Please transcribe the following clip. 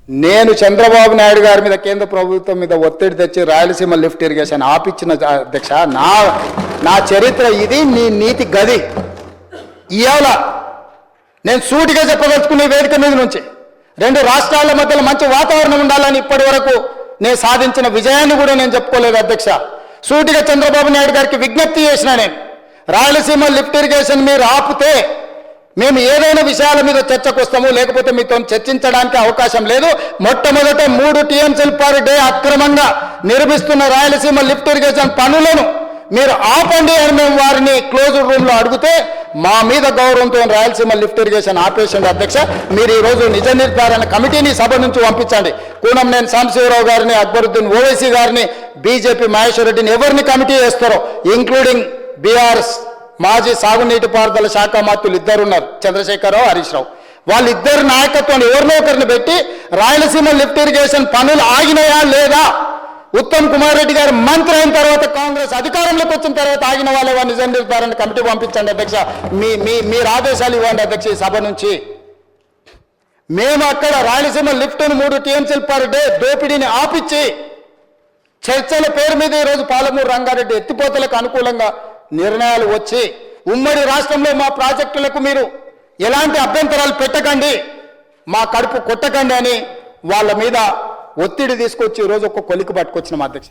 నేను చంద్రబాబు నాయుడు గారి మీద కేంద్ర ప్రభుత్వం మీద ఒత్తిడి తెచ్చి రాయలసీమ లిఫ్ట్ ఇరిగేషన్ ఆపిచ్చిన అధ్యక్ష నా చరిత్ర ఇది, నీ నీతి గది. ఇవాళ నేను సూటిగా చెప్పదలుచుకునే వేదిక మీద నుంచి రెండు రాష్ట్రాల మధ్యలో మంచి వాతావరణం ఉండాలని ఇప్పటి వరకు నేను సాధించిన విజయాన్ని కూడా నేను చెప్పుకోలేదు అధ్యక్ష. సూటిగా చంద్రబాబు నాయుడు గారికి విజ్ఞప్తి చేసిన నేను, రాయలసీమ లిఫ్ట్ ఇరిగేషన్ మీరు ఆపితే మేము ఏదైనా విషయాల మీద చర్చకు వస్తాము, లేకపోతే మీతో చర్చించడానికి అవకాశం లేదు. మొట్టమొదట 3 TMCలు పర్ డే అక్రమంగా నిర్మిస్తున్న రాయలసీమ లిఫ్ట్ ఇరిగేషన్ పనులను మీరు ఆపండి అని మేము వారిని క్లోజ్డ్ రూమ్లో అడిగితే మా మీద గౌరవంతో రాయలసీమ లిఫ్ట్ ఇరిగేషన్ ఆపేసింది అధ్యక్ష. మీరు ఈరోజు నిజ నిర్ధారణ కమిటీని సభ నుంచి పంపించండి. కూనంనేని సాంబశివరావు గారిని, అక్బరుద్దీన్ ఓవైసీ గారిని, బీజేపీ మహేశ్వర్ రెడ్డిని ఎవరిని కమిటీ చేస్తారో, ఇంక్లూడింగ్ బీఆర్ఎస్ మాజీ సాగునీటి పారుదల శాఖ మంత్రులు ఇద్దరు ఉన్నారు, చంద్రశేఖరరావు, హరీష్ రావు. వాళ్ళిద్దరు నాయకత్వాన్ని ఎవరినో ఒకరిని పెట్టి రాయలసీమ లిఫ్ట్ ఇరిగేషన్ పనులు ఆగినాయా లేదా, ఉత్తమ్ కుమార్ రెడ్డి గారు మంత్రి అయిన తర్వాత కాంగ్రెస్ అధికారంలోకి వచ్చిన తర్వాత ఆగిన వాళ్ళే నిజ నిర్ధారణ కమిటీ పంపించండి అధ్యక్ష. మీరు ఆదేశాలు ఇవ్వండి అధ్యక్ష. ఈ సభ నుంచి మేము అక్కడ రాయలసీమ లిఫ్ట్ను 3 TMCలు పర్ డే దోపిడీని ఆపిచ్చి చర్చల పేరు మీద ఈరోజు పాలమూరు రంగారెడ్డి ఎత్తిపోతలకు అనుకూలంగా నిర్ణయాలు వచ్చి ఉమ్మడి రాష్ట్రంలో మా ప్రాజెక్టులకు మీరు ఎలాంటి అభ్యంతరాలు పెట్టకండి, మా కడుపు కొట్టకండి అని వాళ్ళ మీద ఒత్తిడి తీసుకొచ్చి ఈరోజు ఒక కొలికి పట్టుకొచ్చిన మా అధ్యక్ష.